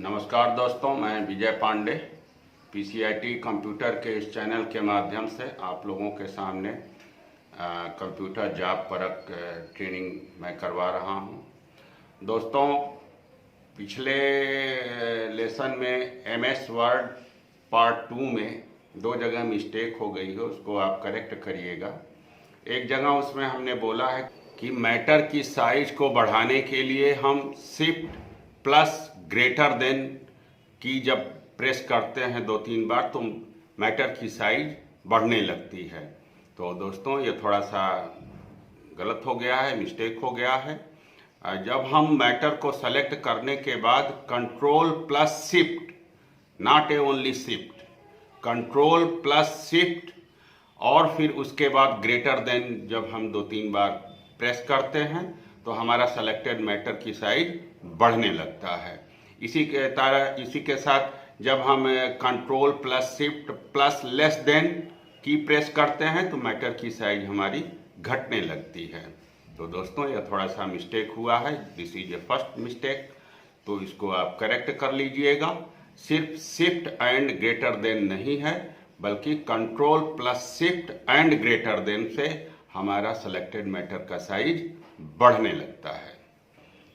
नमस्कार दोस्तों, मैं विजय पांडे पीसीआईटी कंप्यूटर के इस चैनल के माध्यम से आप लोगों के सामने कंप्यूटर जॉब परक ट्रेनिंग मैं करवा रहा हूं। दोस्तों, पिछले लेसन में एमएस वर्ड पार्ट 2 में 2 जगह मिस्टेक हो गई है, उसको आप करेक्ट करिएगा। एक जगह उसमें हमने बोला है कि मैटर की साइज को बढ़ाने के लिए हम शिफ्ट प्लस ग्रेटर देन की जब प्रेस करते हैं 2-3 बार तो मैटर की साइज बढ़ने लगती है। तो दोस्तों, ये थोड़ा सा गलत हो गया है, मिस्टेक हो गया है। जब हम मैटर को सेलेक्ट करने के बाद control plus shift, not A only shift, control plus shift और फिर उसके बाद ग्रेटर देन जब हम 2-3 बार प्रेस करते हैं तो हमारा सेलेक्टेड मैटर की साइज बढ़ने लगता है। इसी के साथ जब हम control plus shift plus less than की प्रेस करते हैं तो मैटर की साइज हमारी घटने लगती है। तो दोस्तों, यह थोड़ा सा मिस्टेक हुआ है, this is a first mistake, तो इसको आप करेक्ट कर लीजिएगा। सिर्फ शिफ्ट एंड ग्रेटर देन नहीं है, बल्कि control plus shift and greater than से हमारा सेलेक्टेड मैटर का साइज बढ़ने लगता है।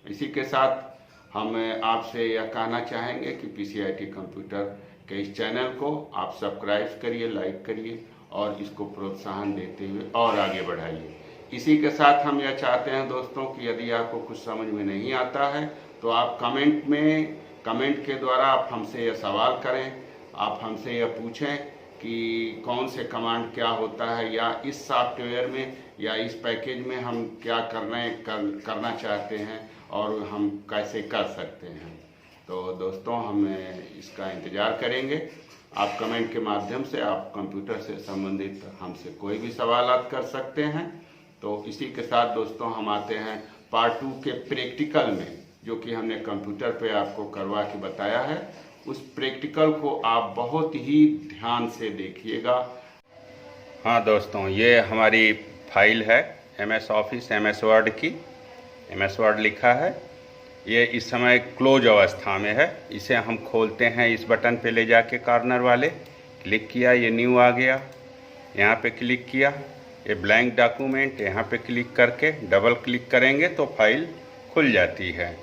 इसी के साथ हम आपसे यह कहना चाहेंगे कि पीसीआईटी कंप्यूटर के इस चैनल को आप सब्सक्राइब करिए, लाइक करिए और इसको प्रोत्साहन देते हुए और आगे बढ़ाइए। इसी के साथ हम यह चाहते हैं दोस्तों कि यदि आपको कुछ समझ में नहीं आता है तो आप कमेंट के द्वारा आप हमसे यह सवाल करें, आप हमसे यह पूछें कि कौन से कमांड क्या होता है, या इस सॉफ्टवेयर में या इस पैकेज में हम क्या करना चाहते हैं और हम कैसे कर सकते हैं। तो दोस्तों, हम इसका इंतज़ार करेंगे। आप कमेंट के माध्यम से आप कंप्यूटर से संबंधित हमसे कोई भी सवाल आप कर सकते हैं। तो इसी के साथ दोस्तों, हम आते हैं पार्ट 2 के प्रैक्टिकल में, जो कि हमने कंप्यूटर पे आपको करवा के बताया है। उस प्रैक्टिकल को आप बहुत ही ध्यान से देखिएगा। हाँ दोस्तों, ये हमारी फाइल है एमएस ऑफिस एमएस वर्ड की, एमएस वर्ड लिखा है। ये इस समय क्लोज अवस्था में है। इसे हम खोलते हैं, इस बटन पे ले जाके कॉर्नर वाले क्लिक किया, ये न्यू आ गया, यहाँ पे क्लिक किया, ये ब्लैंक डॉक्यूमेंट, यहाँ पे क्लिक करके डबल क्लिक करेंगे तो फाइल खुल जाती है।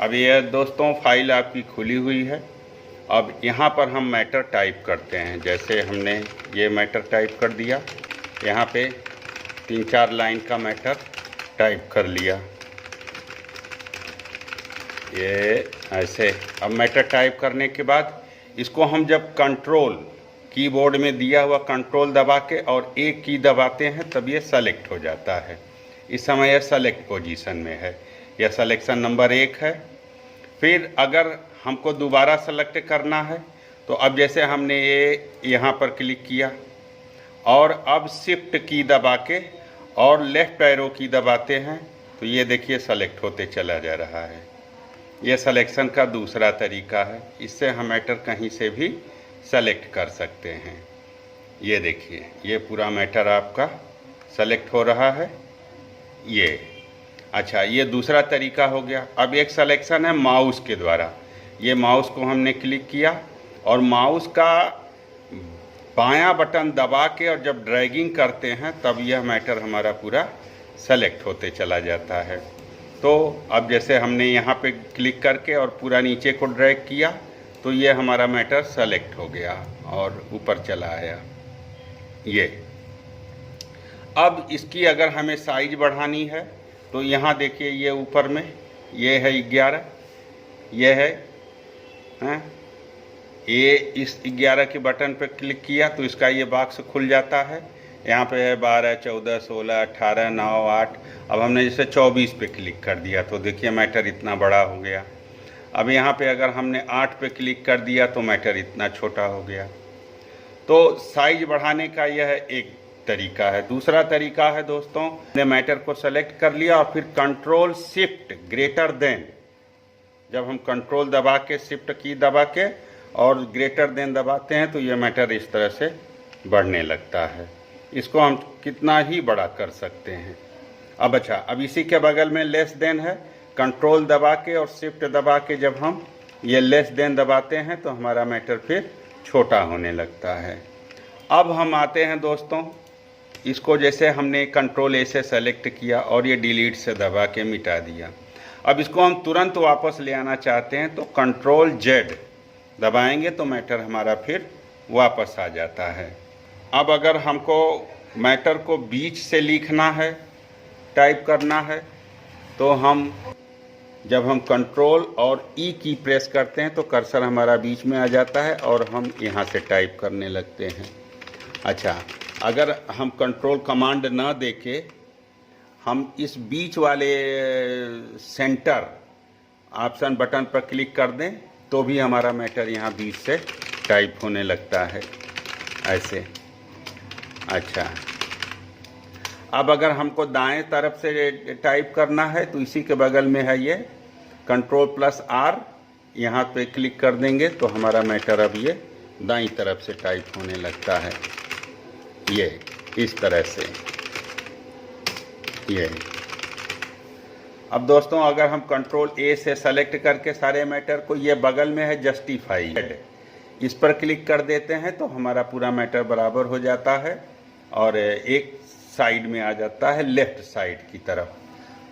अब ये दोस्तों फाइल आपकी खुली हुई है। अब यहाँ पर हम मैटर टाइप करते हैं। जैसे हमने ये मैटर टाइप कर दिया, यहाँ पे 3-4 लाइन का मैटर टाइप कर लिया, ये ऐसे। अब मैटर टाइप करने के बाद इसको हम जब कंट्रोल कीबोर्ड में दिया हुआ कंट्रोल दबा के और एक की दबाते हैं तब ये सेलेक्ट हो जाता है। इस समय यह सेलेक्ट पोजीशन में है, यह सिलेक्शन नंबर 1 है। फिर अगर हमको दोबारा सेलेक्ट करना है तो अब जैसे हमने ये यहाँ पर क्लिक किया और अब शिफ्ट की दबा के और लेफ्ट एरो की दबाते हैं तो ये देखिए सेलेक्ट होते चला जा रहा है। ये सिलेक्शन का दूसरा तरीका है, इससे हम मैटर कहीं से भी सेलेक्ट कर सकते हैं। ये देखिए, ये पूरा मैटर आपका सेलेक्ट हो रहा है। ये अच्छा, ये दूसरा तरीका हो गया। अब एक सिलेक्शन है माउस के द्वारा। ये माउस को हमने क्लिक किया और माउस का बायां बटन दबा के और जब ड्रैगिंग करते हैं तब यह मैटर हमारा पूरा सेलेक्ट होते चला जाता है। तो अब जैसे हमने यहाँ पे क्लिक करके और पूरा नीचे को ड्रैग किया तो ये हमारा मैटर सेलेक्ट हो गया और ऊपर चला आया। ये अब इसकी अगर हमें साइज बढ़ानी है तो यहाँ देखिए, ये ऊपर में ये है 11, ये है ये इस 11 के बटन पर क्लिक किया तो इसका ये बॉक्स खुल जाता है। यहाँ पे है 12, 14, 16, 18, 9, 8। अब हमने जैसे 24 पे क्लिक कर दिया तो देखिए मैटर इतना बड़ा हो गया। अब यहाँ पे अगर हमने 8 पे क्लिक कर दिया तो मैटर इतना छोटा हो गया। तो साइज बढ़ाने का यह एक तरीका है। दूसरा तरीका है दोस्तों, हमने मैटर को सेलेक्ट कर लिया और फिर कंट्रोल शिफ्ट ग्रेटर देन, जब हम कंट्रोल दबा के शिफ्ट की दबा के और ग्रेटर देन दबाते हैं तो ये मैटर इस तरह से बढ़ने लगता है। इसको हम कितना ही बड़ा कर सकते हैं। अब अच्छा, अब इसी के बगल में लेस देन है, कंट्रोल दबा के और शिफ्ट दबा के जब हम ये लेस देन दबाते हैं तो हमारा मैटर फिर छोटा होने लगता है। अब हम आते हैं दोस्तों, इसको जैसे हमने कंट्रोल ए से सेलेक्ट किया और ये डिलीट से दबा के मिटा दिया। अब इसको हम तुरंत वापस ले आना चाहते हैं तो कंट्रोल जेड दबाएंगे तो मैटर हमारा फिर वापस आ जाता है। अब अगर हमको मैटर को बीच से लिखना है, टाइप करना है, तो हम जब हम कंट्रोल और ई की प्रेस करते हैं तो कर्सर हमारा बीच में आ जाता है और हम यहाँ से टाइप करने लगते हैं। अच्छा, अगर हम कंट्रोल कमांड ना देके हम इस बीच वाले सेंटर ऑप्शन बटन पर क्लिक कर दें तो भी हमारा मैटर यहाँ बीच से टाइप होने लगता है ऐसे। अच्छा, अब अगर हमको दाएं तरफ से टाइप करना है तो इसी के बगल में है ये कंट्रोल प्लस आर, यहाँ पे क्लिक कर देंगे तो हमारा मैटर अब ये दाईं तरफ से टाइप होने लगता है, ये इस तरह से ये। अब दोस्तों अगर हम कंट्रोल ए से सेलेक्ट करके सारे मैटर को, ये बगल में है जस्टिफाइड, इस पर क्लिक कर देते हैं तो हमारा पूरा मैटर बराबर हो जाता है और एक साइड में आ जाता है लेफ्ट साइड की तरफ।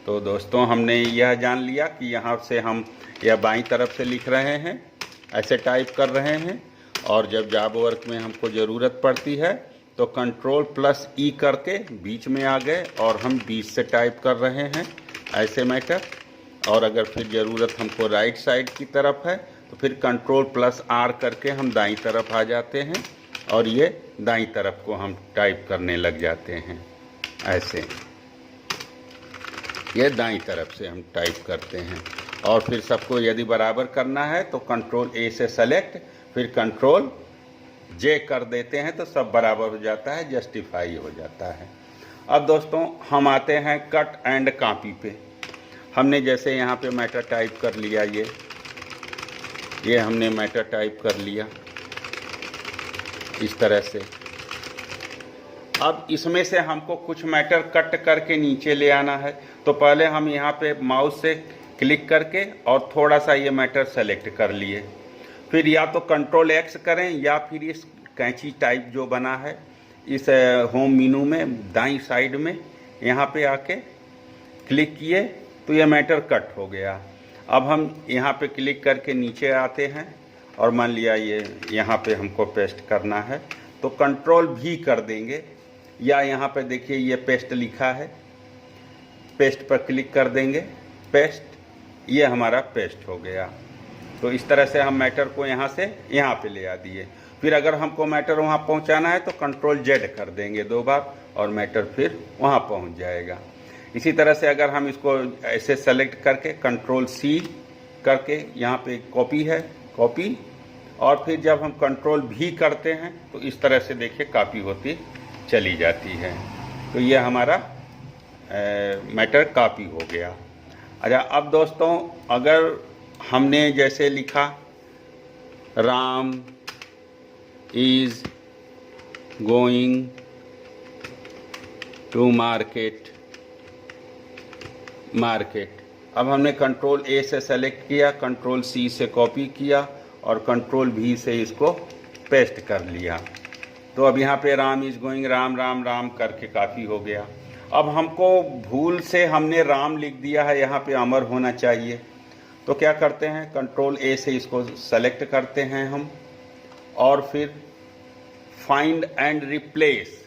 तो दोस्तों हमने यह जान लिया कि यहाँ से हम यह बाईं तरफ से लिख रहे हैं, ऐसे टाइप कर रहे हैं, और जब जॉब वर्क में हमको ज़रूरत पड़ती है तो कंट्रोल प्लस ई करके बीच में आ गए और हम बीच से टाइप कर रहे हैं ऐसे मैटर। और अगर फिर ज़रूरत हमको राइट साइड की तरफ है तो फिर कंट्रोल प्लस आर करके हम दाईं तरफ आ जाते हैं और ये दाईं तरफ को हम टाइप करने लग जाते हैं ऐसे। ये दाईं तरफ से हम टाइप करते हैं और फिर सबको यदि बराबर करना है तो कंट्रोल ए से सेलेक्ट, फिर कंट्रोल जे कर देते हैं तो सब बराबर हो जाता है, जस्टिफाई हो जाता है। अब दोस्तों हम आते हैं कट एंड कॉपी पे। हमने जैसे यहाँ पे मैटर टाइप कर लिया, ये हमने मैटर टाइप कर लिया इस तरह से। अब इसमें से हमको कुछ मैटर कट करके नीचे ले आना है तो पहले हम यहाँ पे माउस से क्लिक करके और थोड़ा सा ये मैटर सेलेक्ट कर लिए, फिर या तो कंट्रोल एक्स करें या फिर इस कैंची टाइप जो बना है इस होम मेनू में दाईं साइड में यहाँ पे आके क्लिक किए तो ये मैटर कट हो गया। अब हम यहाँ पे क्लिक करके नीचे आते हैं और मान लिया ये यहाँ पे हमको पेस्ट करना है तो कंट्रोल भी कर देंगे, या यहाँ पे देखिए ये पेस्ट लिखा है, पेस्ट पर क्लिक कर देंगे, पेस्ट, ये हमारा पेस्ट हो गया। तो इस तरह से हम मैटर को यहाँ से यहाँ पे ले आ दिए। फिर अगर हमको मैटर वहाँ पहुँचाना है तो कंट्रोल जेड कर देंगे 2 बार और मैटर फिर वहाँ पहुँच जाएगा। इसी तरह से अगर हम इसको ऐसे सेलेक्ट करके कंट्रोल सी करके यहाँ पे कॉपी है, कॉपी, और फिर जब हम कंट्रोल भी करते हैं तो इस तरह से देखिए कॉपी होती चली जाती है। तो ये हमारा मैटर कॉपी हो गया। अच्छा, अब दोस्तों अगर हमने जैसे लिखा Ram is going to market, अब हमने कंट्रोल ए से सेलेक्ट किया, कंट्रोल सी से कॉपी किया और कंट्रोल भी से इसको पेस्ट कर लिया। तो अब यहाँ पे राम इज गोइंग, राम राम राम करके काफ़ी हो गया। अब हमको भूल से हमने राम लिख दिया है, यहाँ पे अमर होना चाहिए, तो क्या करते हैं कंट्रोल ए से इसको सेलेक्ट करते हैं हम और फिर फाइंड एंड रिप्लेस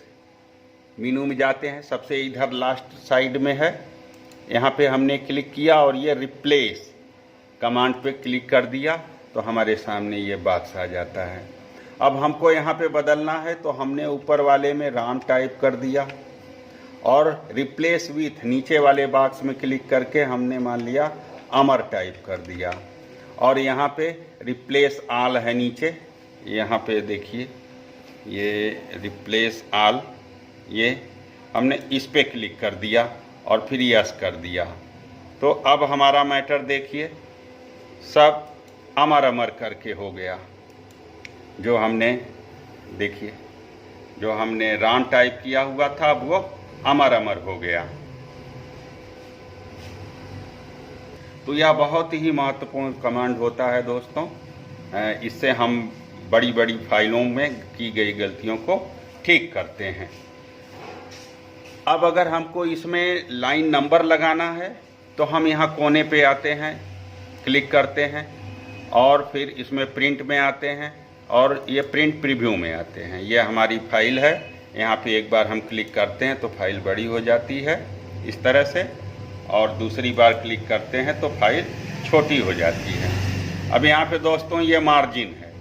मेनू में जाते हैं, सबसे इधर लास्ट साइड में है, यहाँ पे हमने क्लिक किया और ये रिप्लेस कमांड पे क्लिक कर दिया तो हमारे सामने ये बॉक्स आ जाता है। अब हमको यहाँ पे बदलना है तो हमने ऊपर वाले में राम टाइप कर दिया और रिप्लेस विथ नीचे वाले बॉक्स में क्लिक करके हमने मान लिया अमर टाइप कर दिया। और यहाँ पे रिप्लेस आल है नीचे, यहाँ पे देखिए ये रिप्लेस आल, ये हमने इस पे क्लिक कर दिया और फिर यस कर दिया। तो अब हमारा मैटर देखिए सब अमर अमर करके हो गया। जो हमने देखिए जो हमने राम टाइप किया हुआ था वो अमर अमर हो गया। तो यह बहुत ही महत्वपूर्ण कमांड होता है दोस्तों। इससे हम बड़ी बड़ी फाइलों में की गई गलतियों को ठीक करते हैं। अब अगर हमको इसमें लाइन नंबर लगाना है तो हम यहाँ कोने पे आते हैं, क्लिक करते हैं और फिर इसमें प्रिंट में आते हैं और ये प्रिंट प्रीव्यू में आते हैं। ये हमारी फाइल है, यहाँ पे एक बार हम क्लिक करते हैं तो फाइल बड़ी हो जाती है इस तरह से, और दूसरी बार क्लिक करते हैं तो फाइल छोटी हो जाती है। अब यहाँ पे दोस्तों ये मार्जिन है,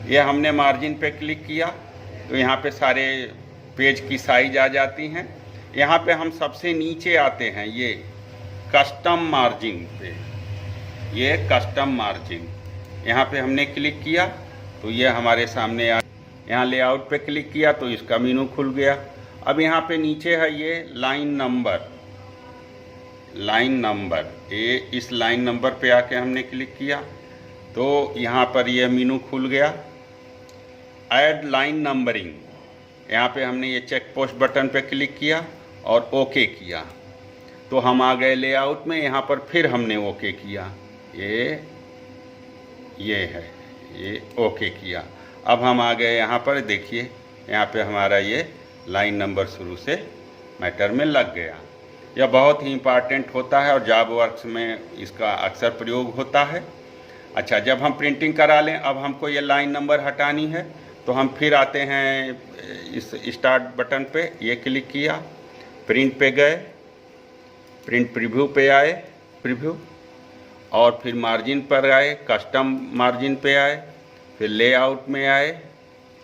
ये हमने मार्जिन पे क्लिक किया तो यहाँ पे सारे पेज की साइज आ जाती हैं। यहाँ पे हम सबसे नीचे आते हैं, ये कस्टम मार्जिन पे, ये कस्टम मार्जिन, यहाँ पे हमने क्लिक किया तो ये हमारे सामने आ, यहाँ लेआउट पे क्लिक किया तो इसका मेनू खुल गया। अब यहाँ पे नीचे है ये लाइन नंबर, ये इस लाइन नंबर पे आके हमने क्लिक किया तो यहाँ पर ये मेनू खुल गया। ऐड लाइन नंबरिंग, यहाँ पे हमने ये चेक पोस्ट बटन पे क्लिक किया और ओके किया तो हम आ गए लेआउट में। यहाँ पर फिर हमने ओके किया, ये है, ये ओके किया। अब हम आ गए यहाँ पर, देखिए यहाँ पे हमारा ये लाइन नंबर शुरू से मैटर में लग गया। यह बहुत ही इम्पॉर्टेंट होता है और जॉब वर्क्स में इसका अक्सर प्रयोग होता है। अच्छा, जब हम प्रिंटिंग करा लें, अब हमको ये लाइन नंबर हटानी है तो हम फिर आते हैं इस स्टार्ट बटन पे, ये क्लिक किया, प्रिंट पे गए, प्रिंट प्रीव्यू पे आए, प्रीव्यू, और फिर मार्जिन पर आए, कस्टम मार्जिन पे आए, फिर लेआउट में आए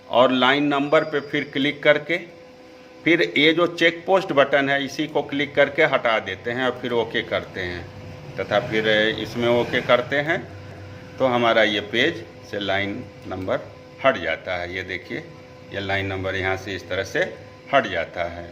और लाइन नंबर पे फिर क्लिक करके फिर ये जो चेक पोस्ट बटन है इसी को क्लिक करके हटा देते हैं और फिर ओके करते हैं तथा फिर इसमें ओके करते हैं तो हमारा ये पेज से लाइन नंबर हट जाता है। ये देखिए, ये लाइन नंबर यहाँ से इस तरह से हट जाता है।